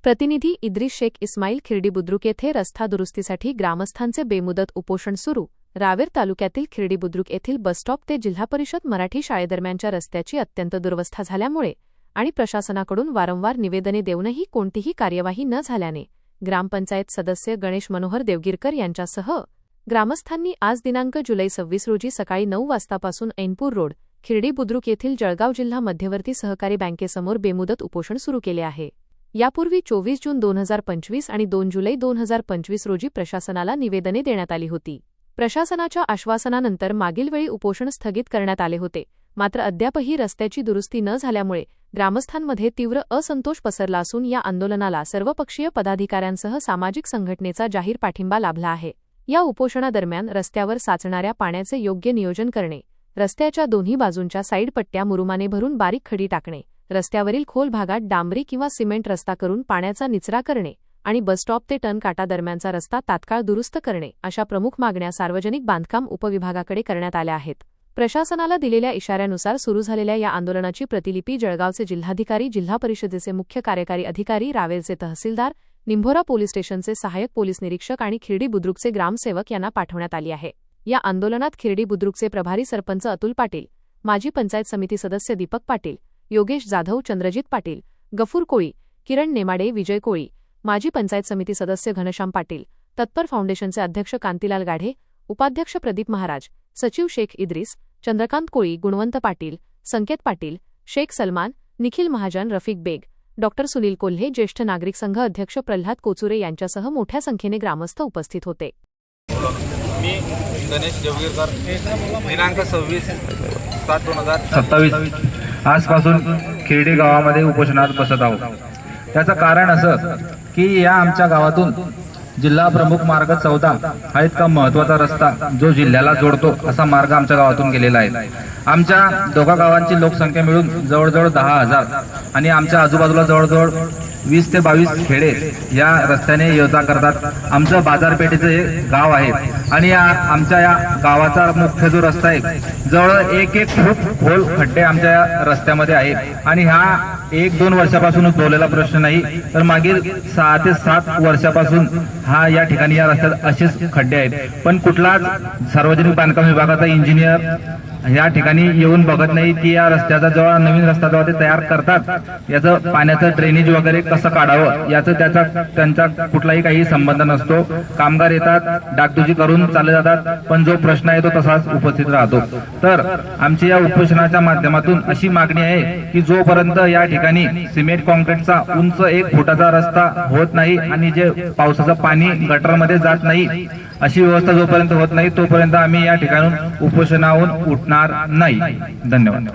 प्रतिनिधी इद्रिस शेख इस्माईल खिरडी बुद्रुक येथे रस्ता दुरुस्तीसाठी ग्रामस्थांचे बेमुदत उपोषण सुरू। रावेर तालुक्यातील खिरडी बुद्रुक येथील बसस्टॉप ते जिल्हा परिषद मराठी शाळेदरम्यानच्या रस्त्याची अत्यंत दुरवस्था झाल्यामुळे आणि प्रशासनाकडून वारंवार निवेदने देऊनही कोणतीही कार्यवाही न झाल्याने ग्रामपंचायत सदस्य गणेश मनोहर देवगिरकर यांच्यासह ग्रामस्थांनी आज दिनांक जुलै 26 रोजी सकाळी 9 वाजतापासून ऐनपूर रोड खिरडी बुद्रुक येथील जळगाव जिल्हा मध्यवर्ती सहकारी बँकेसमोर बेमुदत उपोषण सुरू केले आहे। यापूर्वी 24 जून 2025 आणि 2 जुलै 2025 रोजी प्रशासनाला निवेदने देण्यात आली होती। प्रशासनाच्या आश्वासनानंतर मागील वेळी उपोषण स्थगित करण्यात आले होते, मात्र अद्यापही रस्त्याची दुरुस्ती न झाल्यामुळे ग्रामस्थांमध्ये तीव्र असंतोष पसरला असून या आंदोलनाला सर्वपक्षीय पदाधिकाऱ्यांसह सामाजिक संघटनेचा जाहीर पाठिंबा लाभला आहे। या उपोषणादरम्यान रस्त्यावर साचणाऱ्या पाण्याचे योग्य नियोजन करणे, रस्त्याच्या दोन्ही बाजूंच्या साईड पट्ट्या मुरुमाने भरून बारीक खडी टाकणे, रस्त्यावरील खोल भागात डांबरी किंवा सिमेंट रस्ता करून पाण्याचा निचरा करणे आणि बसस्टॉप ते टनकाटा दरम्यानचा रस्ता तात्काळ दुरुस्त करणे अशा प्रमुख मागण्या सार्वजनिक बांधकाम उपविभागाकडे करण्यात आल्या आहेत। प्रशासनाला दिलेल्या इशाऱ्यानुसार सुरू झालेल्या या आंदोलनाची प्रतिलिपी जळगावचे जिल्हाधिकारी, जिल्हा परिषदेचे मुख्य कार्यकारी अधिकारी, रावेरचे तहसीलदार, निंभोरा पोलीस स्टेशनचे सहाय्यक पोलीस निरीक्षक आणि खिरडी बुद्रुकचे ग्रामसेवक यांना पाठवण्यात आली आहे। या आंदोलनात खिरडी बुद्रुकचे प्रभारी सरपंच अतुल पाटील, माजी पंचायत समिती सदस्य दीपक पाटील, योगेश जाधव, चंद्रजित पाटील, गफूर कोळी, किरण नेमाडे, विजय कोळी, माजी पंचायत समिती सदस्य घनश्याम पाटील, तत्पर फाउंडेशनचे अध्यक्ष कांतीलाल गाढे, उपाध्यक्ष प्रदीप महाराज, सचिव शेख इद्रिस, चंद्रकांत कोळी, गुणवंत पाटील, संकेत पाटील, शेख सलमान, निखिल महाजन, रफिक बेग, डॉक्टर सुनील कोल्हे, ज्येष्ठ नागरिक संघ अध्यक्ष प्रल्हाद कोचुरे यांच्यासह मोठ्या संख्येने ग्रामस्थ उपस्थित होते। मी गणेश देवगिरकर, दिनांक 26/7/2027 आजपासून खिरडी गावामध्ये उपोषणात बसत आहोत। त्याचं कारण असं की या आमच्या गावातून जिल्हा प्रमुख मार्ग 14 हा इतका महत्त्वाचा रस्ता जो जिल्ह्याला जोडतो असा मार्ग आमच्या गावातून गेलेला आहे। आमच्या दोघा गावांची लोकसंख्या मिळून जवळजवळ 10,000 आणि आमच्या आजूबाजूला जवळजवळ 20 ते 22 खेडे या रस्त्याने ये-जा करतात। आमचं बाजारपेठेचं हे गाव आहे आणि आमच्या या गावाचा मुख्य जो रस्ता आहे जवळ एक खूप खोल खड्डे आमच्या या रस्त्यामध्ये आहेत आणि हा 1-2 वर्षापासून उद्भवलेला प्रश्न नाही, तर मागील 6 ते 7 वर्षापासून हा या ठिकाणी या रस्त्यात असेच खड्डे आहेत। पण कुठलाच सार्वजनिक बांधकाम विभागाचा इंजिनियर या ठिकाणी येऊन बघत नाही की या रस्त्याचा जेव्हा नवीन रस्ता जेव्हा ते तयार करतात याचं पाण्याचं ड्रेनेज वगैरे कसं काढावं याचं त्यांचा कुठलाही काही संबंध नसतो। कामगार येतात, डागडुजी करून चालले जातात, पण जो प्रश्न आहे तो तसाच उपस्थित राहतो। तर आमची या उपोषणाच्या माध्यमातून अशी मागणी आहे की जोपर्यंत या ठिकाणी सिमेंट कॉन्क्रीटचा उंच 1 फुटाचा रस्ता होत नाही आणि जे पावसाचं पाणी गटरमध्ये जात नाही अशी व्यवस्था जोपर्यंत होत नाही तोपर्यंत आम्ही या ठिकाणून उपोषणाहून उठणार नाही। धन्यवाद।